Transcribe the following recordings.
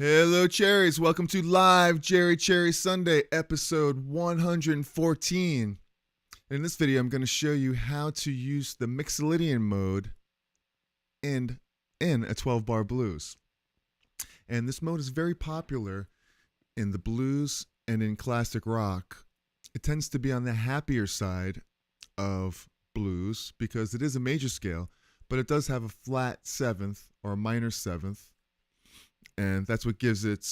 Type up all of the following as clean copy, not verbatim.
Hello, Cherries. Welcome to Live Cherry Sunday, episode 114. In this video, I'm going to show you how to use the Mixolydian mode in a 12-bar blues. And this mode is very popular in the blues and in classic rock. It tends to be on the happier side of blues because it is a major scale, but it does have a flat seventh or a minor seventh. And that's what gives it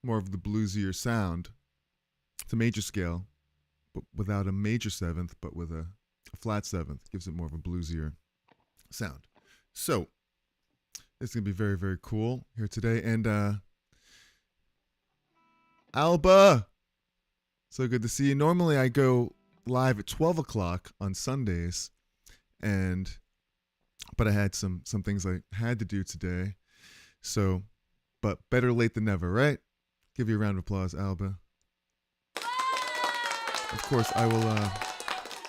more of the bluesier sound. It's a major scale, but without a major seventh, but with a flat seventh. Gives it more of a bluesier sound. So, it's going to be very, very cool here today. And Alba! So good to see you. Normally I go live at 12 o'clock on Sundays, but I had some things I had to do today. So, but better late than never, right? Give you a round of applause, Alba. Of course, I will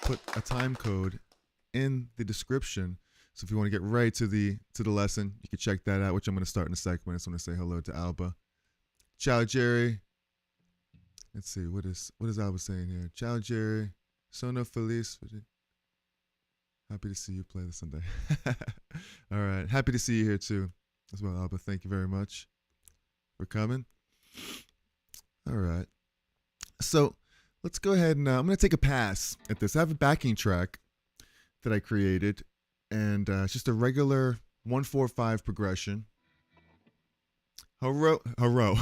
put a time code in the description. So if you want to get right to the lesson, you can check that out, which I'm going to start in a second. I just want to say hello to Alba. Ciao, Jerry. Let's see, what is Alba saying here? Ciao, Jerry. Sono feliz. Happy to see you play this Sunday. All right, happy to see you here too. As well, Alba, thank you very much for coming. All right. So let's go ahead and I'm going to take a pass at this. I have a backing track that I created, and it's just a regular 1-4-5 progression. Hello. I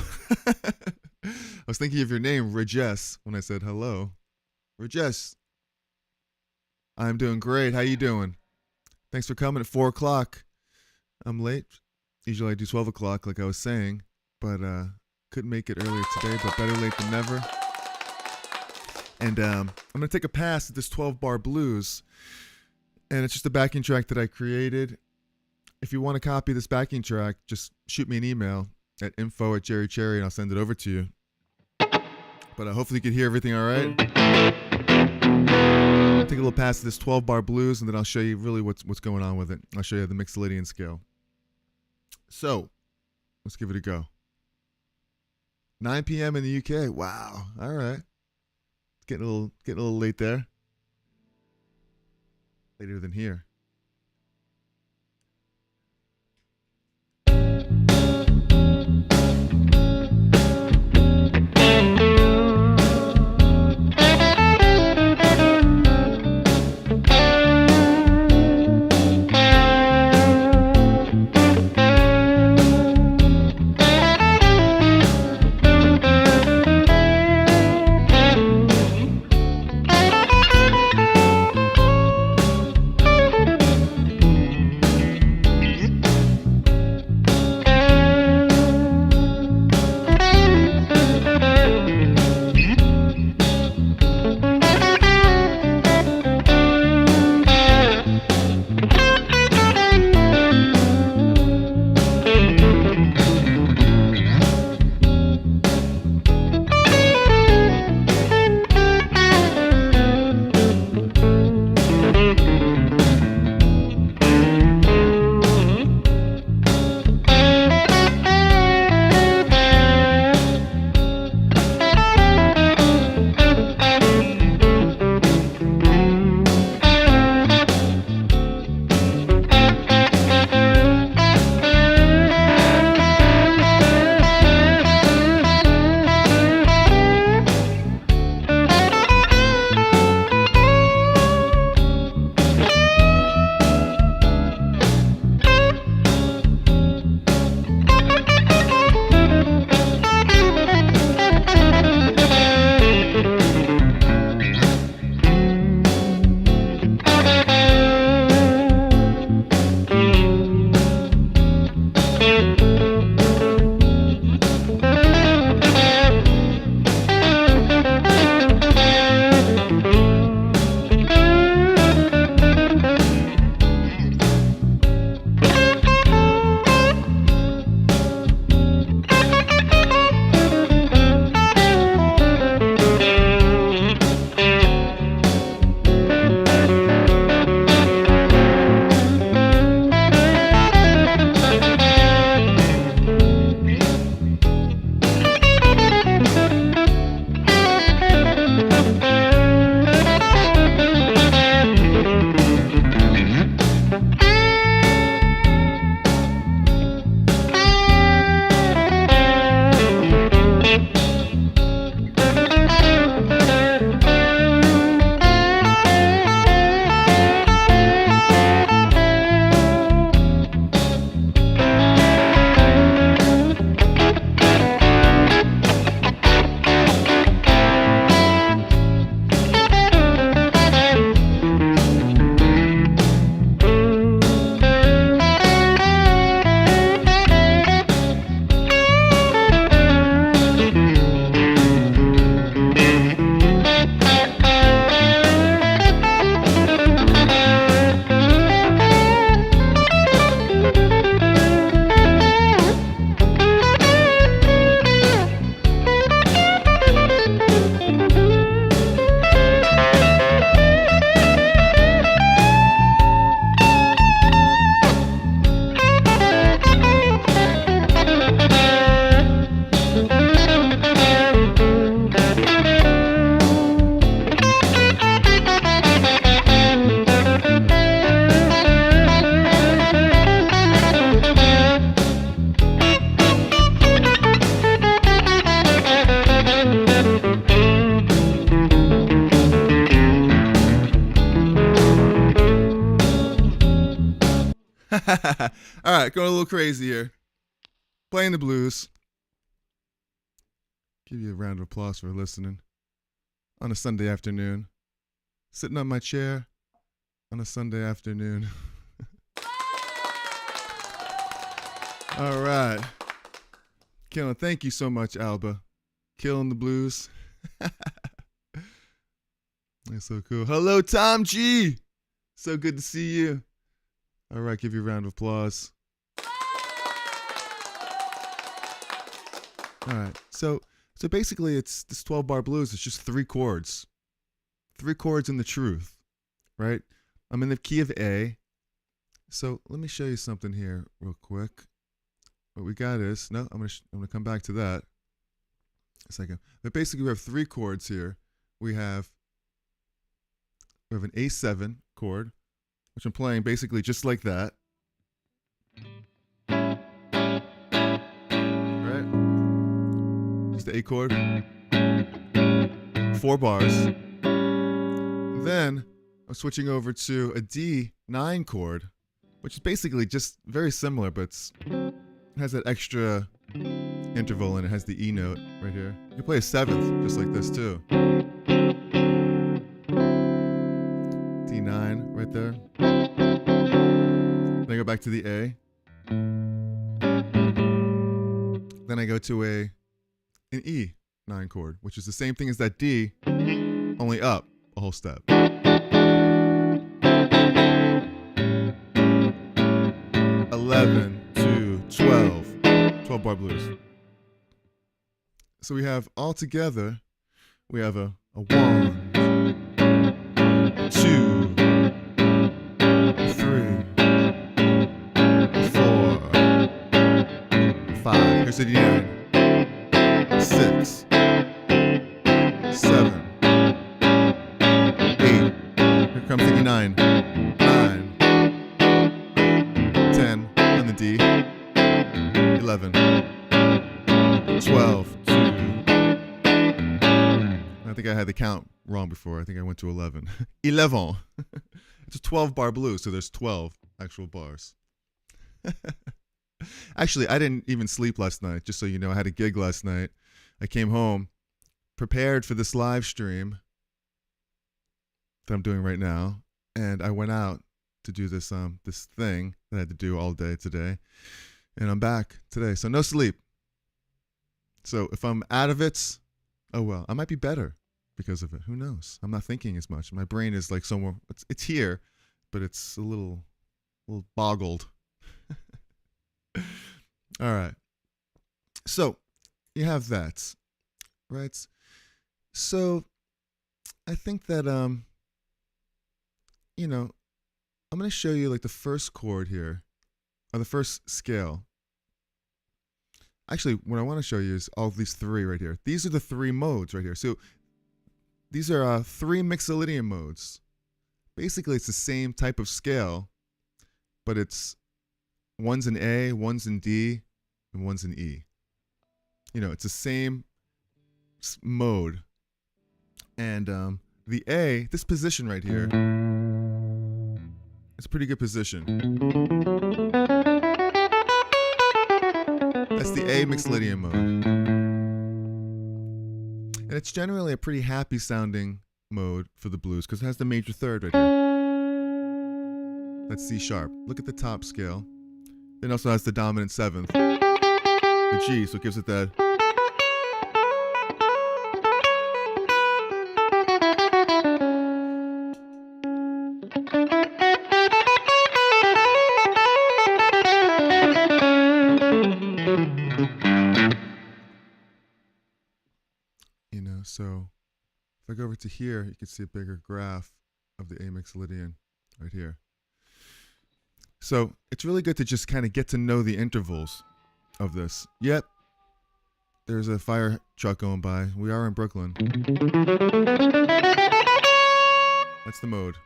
was thinking of your name, Rajesh, when I said hello. Rajesh. I'm doing great. How you doing? Thanks for coming at 4 o'clock. I'm late. Usually I do 12 o'clock like I was saying, but couldn't make it earlier today, but better late than never. And I'm going to take a pass at this 12-bar blues, and it's just a backing track that I created. If you want to copy this backing track, just shoot me an email at info@cherry, and I'll send it over to you. But hopefully you can hear everything all right. I'll take a little pass at this 12-bar blues, and then I'll show you really what's going on with it. I'll show you the Mixolydian scale. So, let's give it a go. 9 p.m. in the UK. Wow. All right. It's getting a little late there. Later than here. right, going a little crazy here. Playing the blues. Give you a round of applause for listening. On a Sunday afternoon. Sitting on my chair on a Sunday afternoon. All right. Killing. Thank you so much, Alba. Killing the blues. That's so cool. Hello, Tom G. So good to see you. All right, give you a round of applause. All right, so basically it's this 12-bar blues. It's just 3 chords. 3 chords in the truth, right? I'm in the key of A. So let me show you something here real quick. What we got is, no, I'm gonna come back to that a second. But basically we have 3 chords here. We have an A7 chord, which I'm playing basically just like that. Right? Just the A chord. 4 bars. Then I'm switching over to a D9 chord, which is basically just very similar, but it has that extra interval and it has the E note right here. You can play a 7th just like this too. D9 right there. Then I go back to the A. Then I go to an E9 chord, which is the same thing as that D, only up a whole step. 11 to 12. 12-bar blues. So we have all together, we have a 1, 2, 3, 4, 5. Here's the D9. 6, 7, 8. Here comes the E9. 9, 10 on the D. 11, 12. I think I had the count wrong before. I think I went to 11. 11. It's a 12-bar blues, so there's 12 actual bars. Actually, I didn't even sleep last night, just so you know. I had a gig last night. I came home, prepared for this live stream that I'm doing right now, and I went out to do this this thing that I had to do all day today, and I'm back today, so no sleep. So if I'm out of it, oh well, I might be better because of it. Who knows? I'm not thinking as much. My brain is like somewhere. It's here, but it's a little boggled. All right. So you have that, right? So I think that you know, I'm gonna show you like the first chord here, or the first scale. Actually, what I want to show you is all these 3 right here. These are the 3 modes right here. So these are 3 Mixolydian modes. Basically, it's the same type of scale, but it's one's in A, one's in D, and one's in E. You know, it's the same mode. And the A, this position right here, it's a pretty good position. That's the A Mixolydian mode. And it's generally a pretty happy sounding mode for the blues because it has the major 3rd right here. That's C sharp. Look at the top scale. It also has the dominant 7th, the G, so it gives it that. You know, so if I go over to here, you can see a bigger graph of the A Mixolydian right here. So it's really good to just kind of get to know the intervals of this. Yep, there's a fire truck going by. We are in Brooklyn. That's the mode.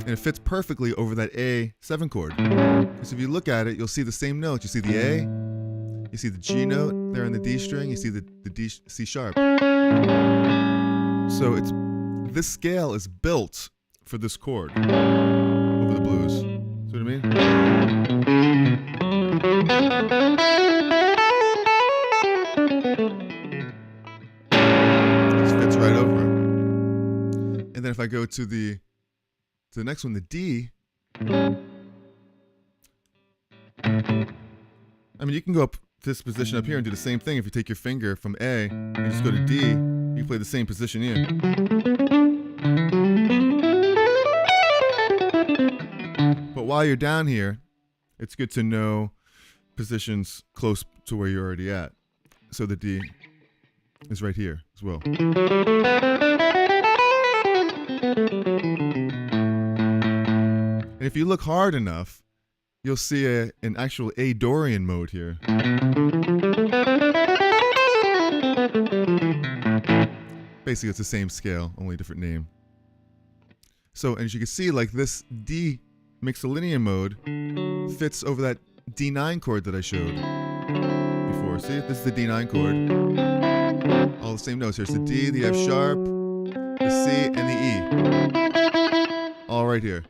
And it fits perfectly over that A7 chord. Because if you look at it, you'll see the same notes. You see the A, you see the G note there in the D string, you see the D, C sharp. So this scale is built for this chord over the blues. So what I mean? Just fits right over it. And then if I go to the next one, the D, I mean, you can go up this position up here and do the same thing. If you take your finger from A and just go to D, you can play the same position here. But while you're down here, it's good to know positions close to where you're already at. So the D is right here as well. And if you look hard enough, you'll see an actual A Dorian mode here. Basically, it's the same scale, only a different name. So, as you can see, like this D Mixolydian mode fits over that D9 chord that I showed before. See, this is the D9 chord. All the same notes. Here's the D, the F sharp, the C, and the E. All right here.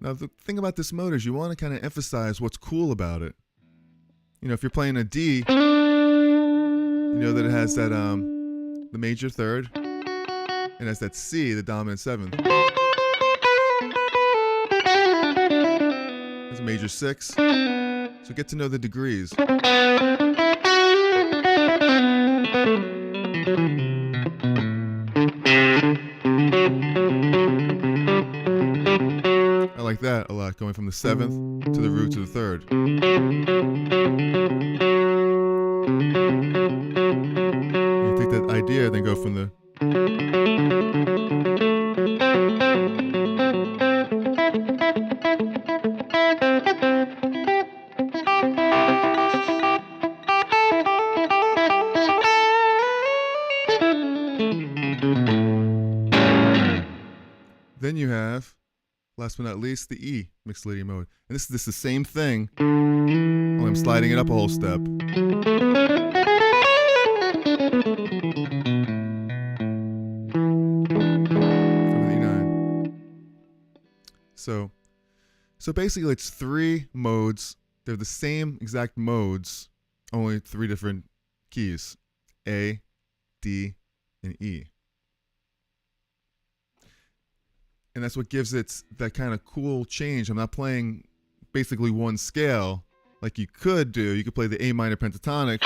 Now, the thing about this mode is you want to kind of emphasize what's cool about it. You know, if you're playing a D, you know that it has that the major third, and it has that C, the dominant seventh. There's a major six. So get to know the degrees. I like that a lot, going from the seventh to the root to the third. You take that idea, then go from the then you have, last but not least, the E Mixolydian mode. And this is the same thing, only I'm sliding it up a whole step. E9. So basically it's three modes. They're the same exact modes, only three different keys. A, D, and E. And that's what gives it that kind of cool change. I'm not playing basically one scale like you could do. You could play the A minor pentatonic.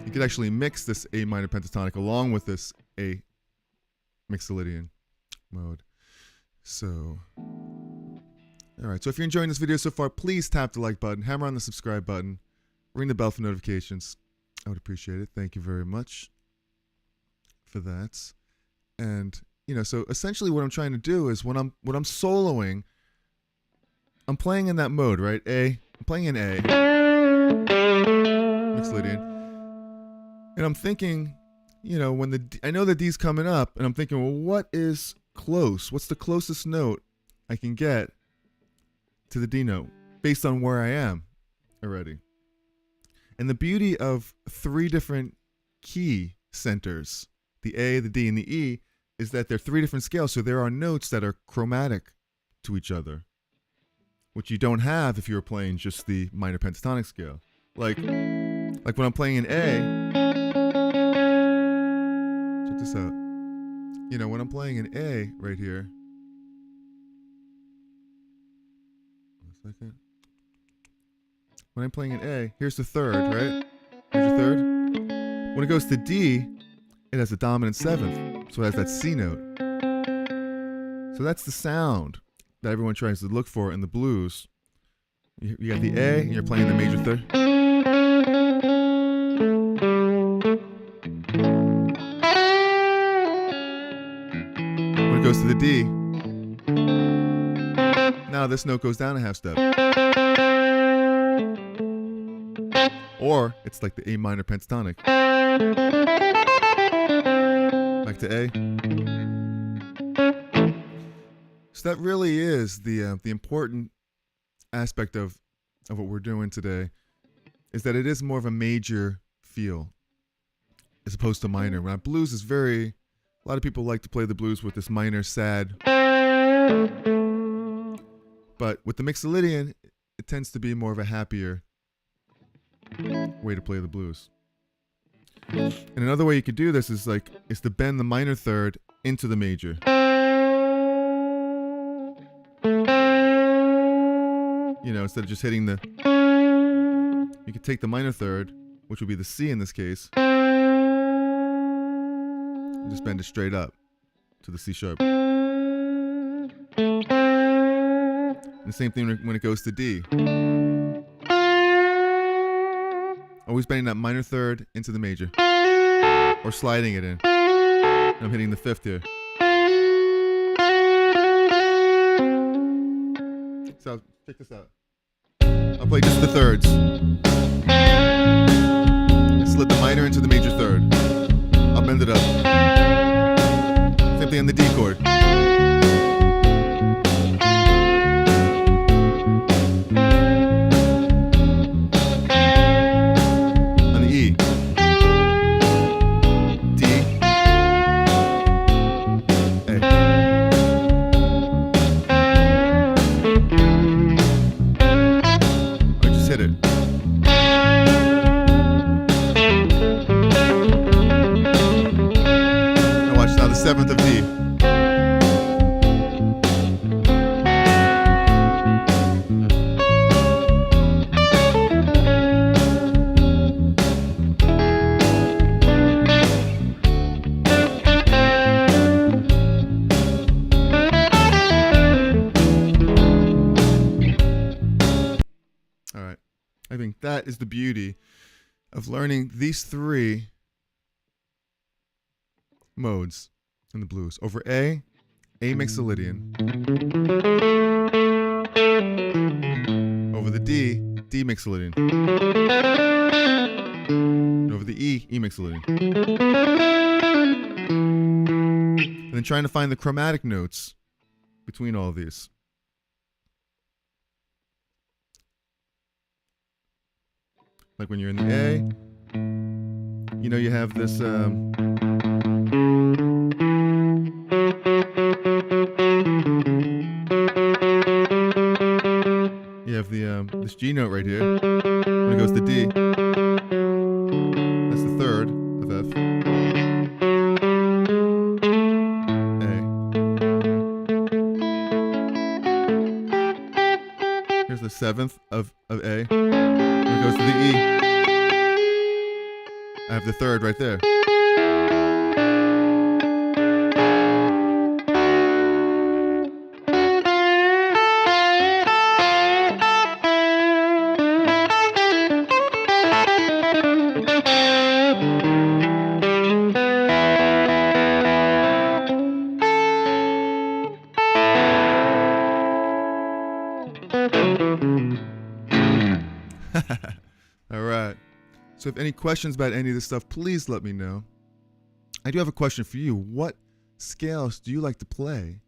You could actually mix this A minor pentatonic along with this A Mixolydian mode. So, all right. So if you're enjoying this video so far, please tap the like button, hammer on the subscribe button, ring the bell for notifications. I would appreciate it. Thank you very much for that. And, you know, so essentially what I'm trying to do is when I'm soloing, I'm playing in that mode, right? I'm playing in A, Mixolydian. And I'm thinking, you know, I know that D's coming up, and I'm thinking, well, what is close? What's the closest note I can get to the D note based on where I am already? And the beauty of three different key centers, the A, the D, and the E, is that they're three different scales, so there are notes that are chromatic to each other, which you don't have if you were playing just the minor pentatonic scale. Like when I'm playing an A, check this out. You know, when I'm playing an A right here, one second. When I'm playing an A, here's the third, right? Here's the third. When it goes to D, it has a dominant seventh, so it has that C note. So that's the sound that everyone tries to look for in the blues. You got the A, and you're playing the major third. When it goes to the D, now this note goes down a half step. Or it's like the A minor pentatonic. Back to A. So that really is the important aspect of what we're doing today, is that it is more of a major feel, as opposed to minor. Now, blues is a lot of people like to play the blues with this minor sad. But with the Mixolydian, it tends to be more of a happier way to play the blues. And another way you could do this is to bend the minor third into the major. You know, instead of just hitting you could take the minor third, which would be the C in this case, and just bend it straight up to the C sharp. And the same thing when it goes to D. Always bending that minor third into the major, or sliding it in. And I'm hitting the fifth here. So check this out. I'll play just the thirds. I slid the minor into the major third. I'll bend it up. Same thing on the D chord. On the E. D. A. Hit it. Now watch now the seventh of D. All right. I think that is the beauty of learning these three modes in the blues. Over A Mixolydian. Over the D Mixolydian. And over the E Mixolydian. And then trying to find the chromatic notes between all of these. Like when you're in the A, you know, you have this this G note right here. When it goes to D, that's the third of F. A. Here's the seventh of A. When it goes to the E, I have the third right there. All right. So if any questions about any of this stuff, please let me know. I do have a question for you. What scales do you like to play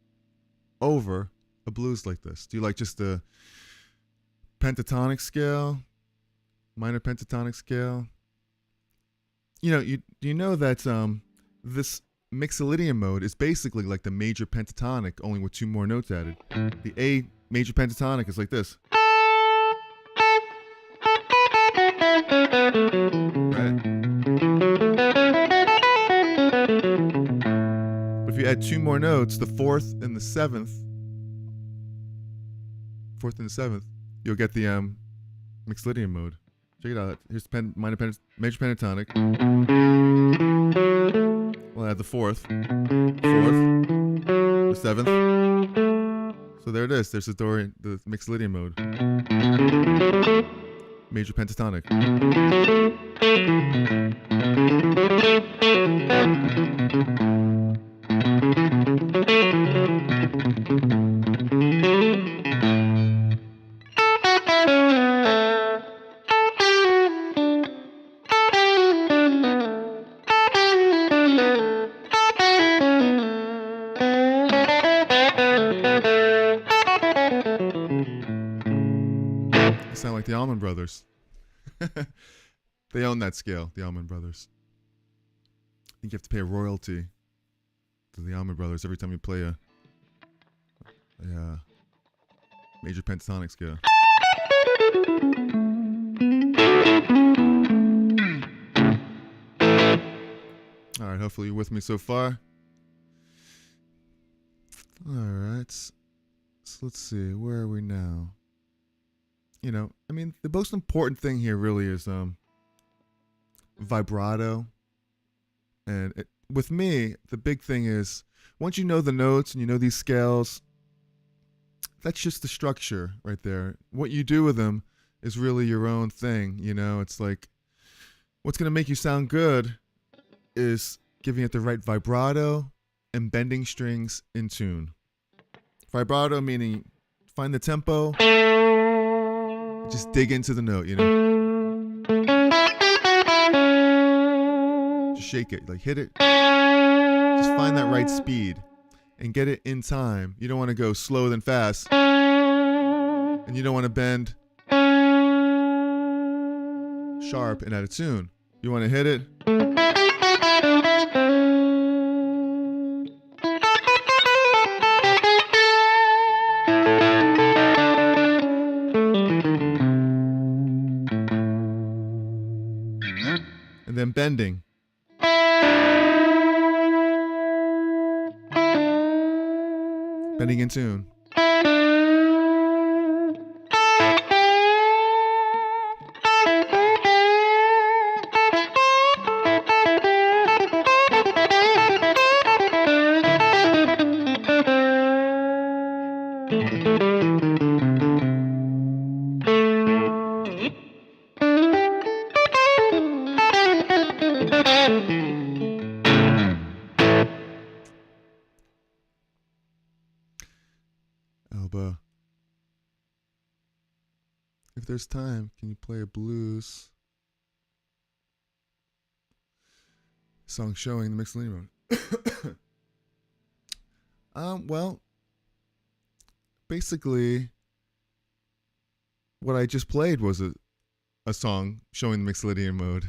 over a blues like this? Do you like just a pentatonic scale, minor pentatonic scale? You know, do you know that this Mixolydian mode is basically like the major pentatonic, only with 2 more notes added. The A major pentatonic is like this. Right? But if you add 2 more notes, the 4th and the 7th, you'll get the Mixolydian mode. Check it out. Here's the major pentatonic. We'll add the 4th, the 7th. So there it is. There's the Mixolydian mode. Major pentatonic. Sound like the Allman Brothers. They own that scale, the Allman Brothers. I think you have to pay a royalty to the Allman Brothers every time you play a major pentatonic scale. All right, hopefully you're with me so far. All right, so let's see, where are we now? You know, I mean, the most important thing here really is vibrato. And with me, the big thing is, once you know the notes and you know these scales, that's just the structure right there. What you do with them is really your own thing, you know? It's like, what's going to make you sound good is giving it the right vibrato and bending strings in tune. Vibrato meaning find the tempo, just dig into the note, you know? Just shake it, like hit it. Just find that right speed and get it in time. You don't want to go slower than fast, and you don't want to bend sharp and out of tune. You want to hit it. And then bending. Bending in tune. Alba, if there's time, can you play a blues song showing the Mixolydian mode? Well, basically, what I just played was a song showing the Mixolydian mode.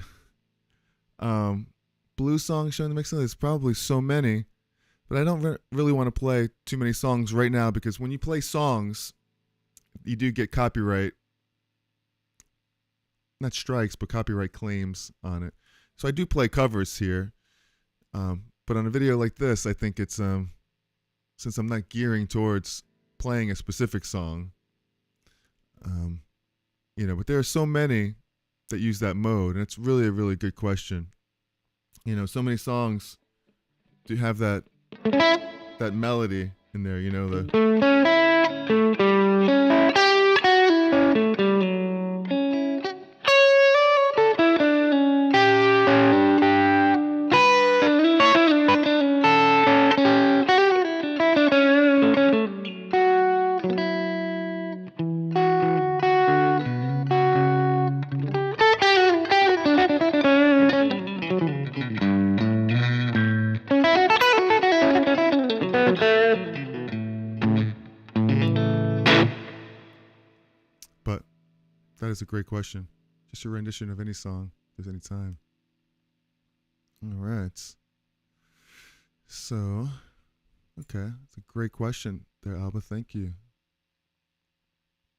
Blues songs showing the Mixolydian, there's probably so many. But I don't really want to play too many songs right now, because when you play songs, you do get copyright, not strikes, but copyright claims on it. So I do play covers here. But on a video like this, I think it's, since I'm not gearing towards playing a specific song, you know, but there are so many that use that mode, and it's really a really good question. You know, so many songs do have that melody in there, you know, but that is a great question. Just a rendition of any song, if there's any time. All right. So, okay, that's a great question there, Alba. Thank you.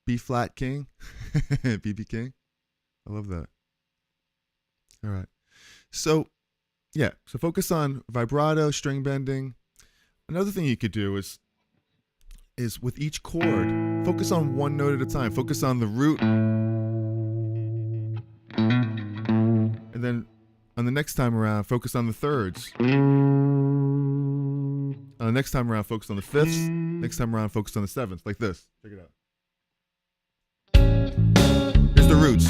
B flat King, BB King. I love that. All right. So, yeah. So focus on vibrato, string bending. Another thing you could do is with each chord, focus on one note at a time. Focus on the root, and then on the next time around, focus on the thirds. On the next time around, focus on the fifths. Next time around, focus on the sevenths, like this. Check it out. Here's the roots.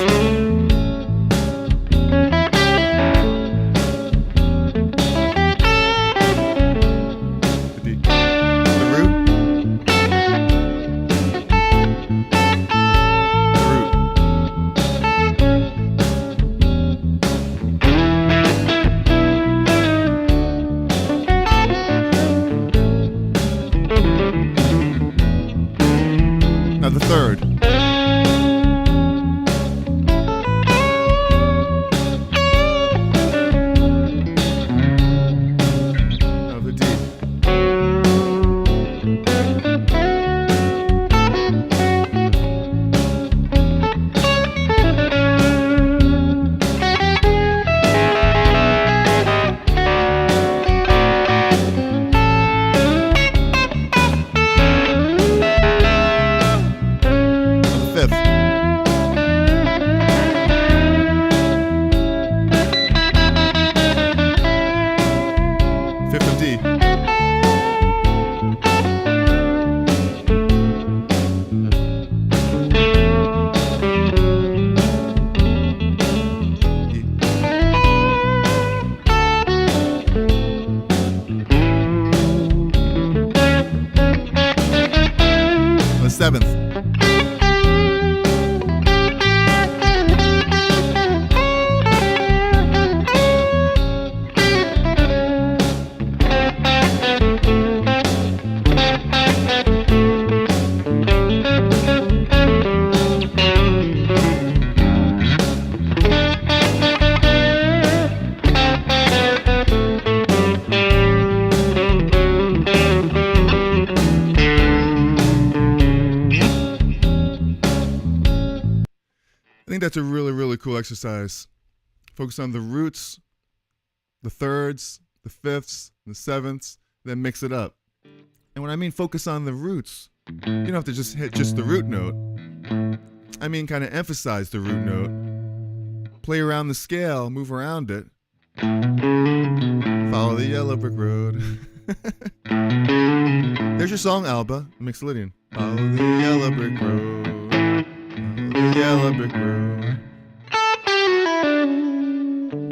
Now the third. cool exercise. Focus on the roots, the thirds, the fifths, the sevenths, then mix it up. And when I mean focus on the roots, you don't have to just hit just the root note. I mean kind of emphasize the root note. Play around the scale, move around it. Follow the yellow brick road. There's your song, Alba, Mixolydian. Follow the yellow brick road. Follow the yellow brick road.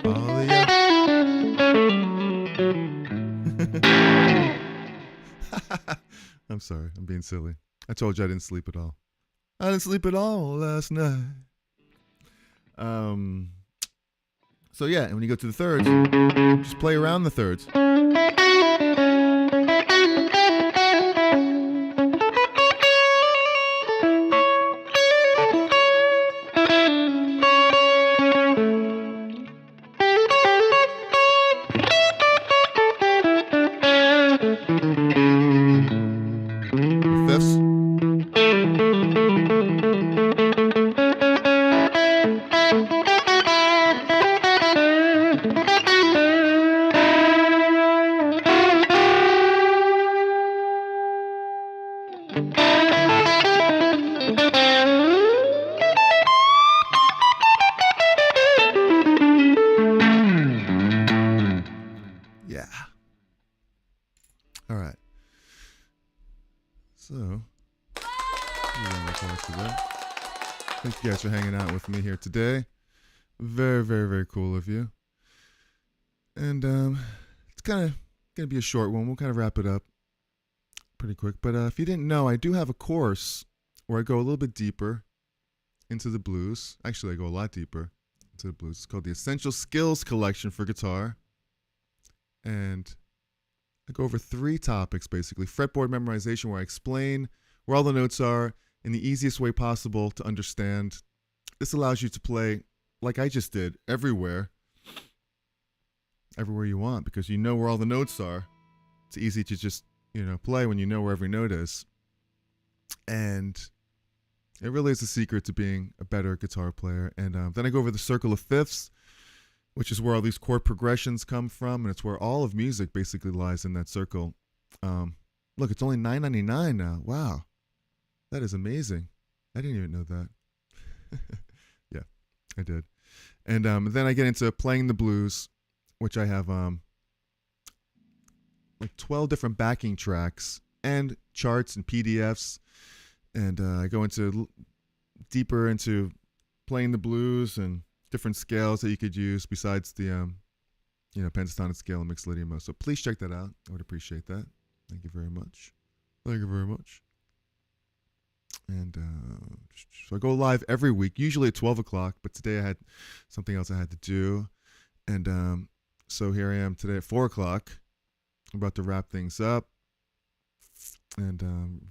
Follow the yellow. I'm sorry, I'm being silly. I told you I didn't sleep at all. I didn't sleep at all last night. So yeah, and when you go to the thirds, just play around the thirds. Fifths. Yeah. All right. So, thank you guys for hanging out with me here today. Very, very, very cool of you. And it's kind of going to be a short one. We'll kind of wrap it up pretty quick. But if you didn't know, I do have a course where I go a little bit deeper into the blues. Actually, I go a lot deeper into the blues. It's called the Essential Skills Collection for Guitar. And I go over 3 topics, basically. Fretboard memorization, where I explain where all the notes are in the easiest way possible to understand. This allows you to play, like I just did, everywhere you want, because you know where all the notes are. It's easy to just, play when you know where every note is. And it really is the secret to being a better guitar player. And then I go over the circle of fifths, which is where all these chord progressions come from, and it's where all of music basically lies in that circle. Look, it's only $9.99 now. Wow, that is amazing. I didn't even know that. Yeah, I did. And then I get into playing the blues, which I have like 12 different backing tracks and charts and PDFs, and I go into deeper into playing the blues and different scales that you could use besides the pentatonic scale and Mixolydian mode. So please check that out. I would appreciate that. Thank you very much. Thank you very much. And so I go live every week, usually at 12 o'clock, but today I had something else I had to do. And so here I am today at 4 o'clock. I'm about to wrap things up. And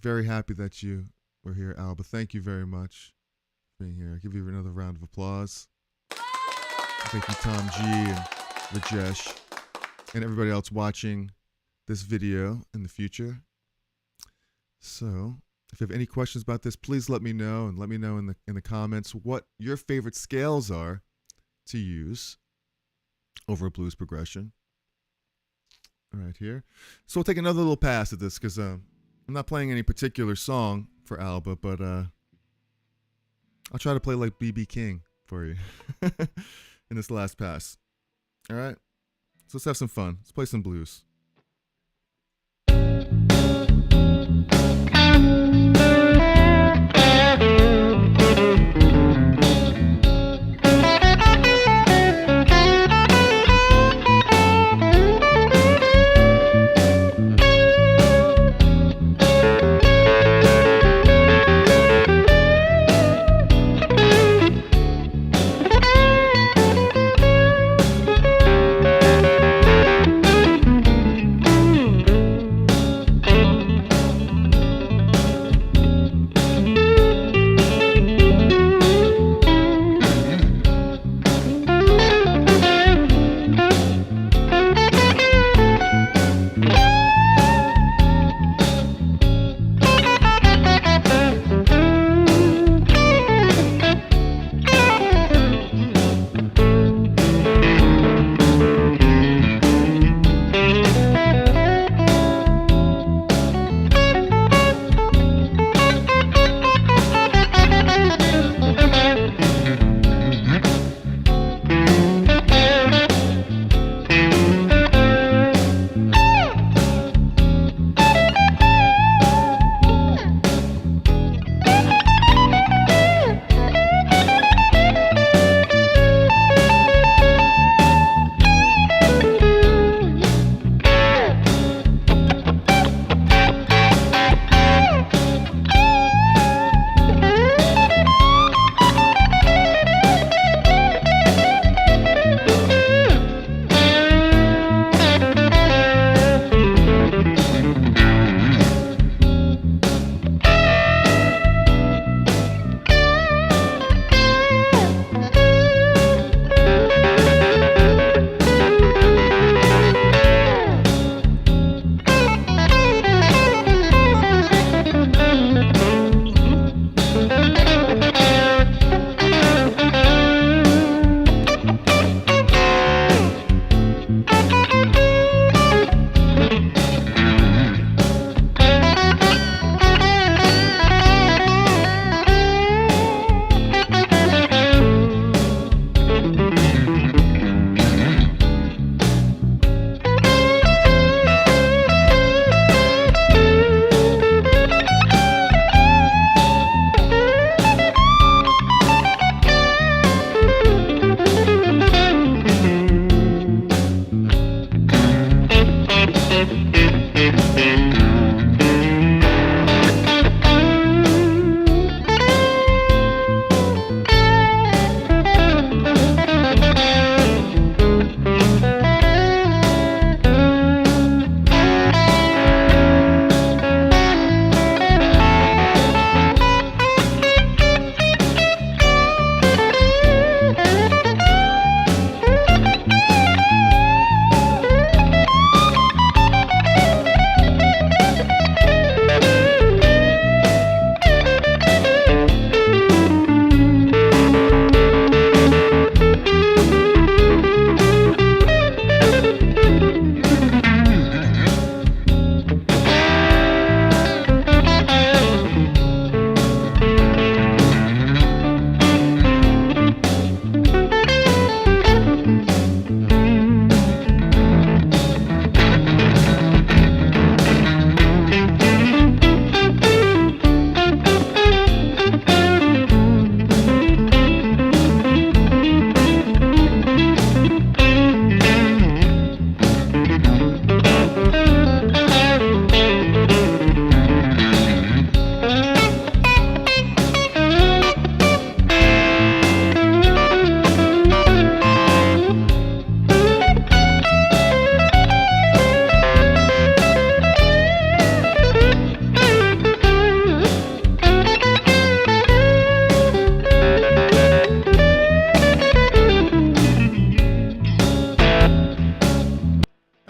very happy that you were here, Alba. Thank you very much for being here. I'll give you another round of applause. Thank you, Tom G and Rajesh and everybody else watching this video in the future. So, if you have any questions about this, please let me know, and let me know in the comments what your favorite scales are to use over a blues progression. All right, here. So we'll take another little pass at this because I'm not playing any particular song for Alba, but I'll try to play like B.B. King for you. In this last pass. All right, so let's have some fun. Let's play some blues.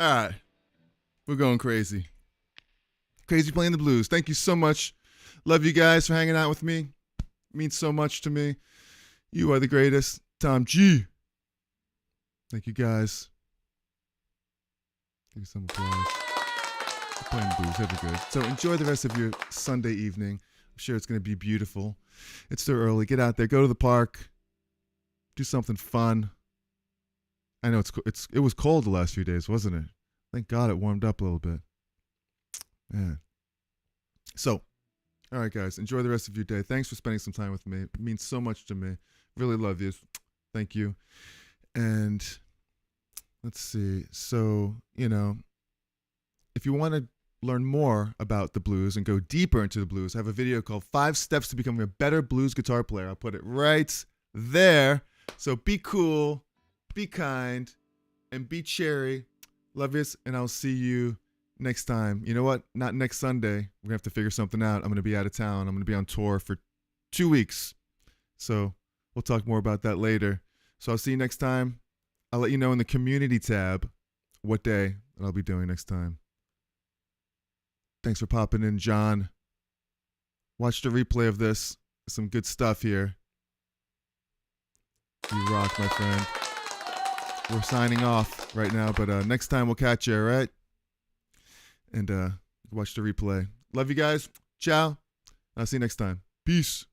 All right. We're going crazy. Crazy playing the blues. Thank you so much. Love you guys for hanging out with me. It means so much to me. You are the greatest. Tom G. Thank you guys. Give you some applause. We're playing the blues. That'd be good. So enjoy the rest of your Sunday evening. I'm sure it's going to be beautiful. It's still early. Get out there. Go to the park. Do something fun. I know it was cold the last few days, wasn't it? Thank God it warmed up a little bit. Yeah. So, all right, guys. Enjoy the rest of your day. Thanks for spending some time with me. It means so much to me. Really love you. Thank you. And let's see. So, if you want to learn more about the blues and go deeper into the blues, I have a video called 5 Steps to Becoming a Better Blues Guitar Player. I'll put it right there. So be cool, be kind, and be cherry. Love yous, and I'll see you next time. You know what? Not next Sunday. We're going to have to figure something out. I'm going to be out of town. I'm going to be on tour for 2 weeks. So we'll talk more about that later. So I'll see you next time. I'll let you know in the community tab what day that I'll be doing next time. Thanks for popping in, John. Watch the replay of this. Some good stuff here. You rock, my friend. We're signing off right now, but next time we'll catch you, all right? And watch the replay. Love you guys. Ciao. I'll see you next time. Peace.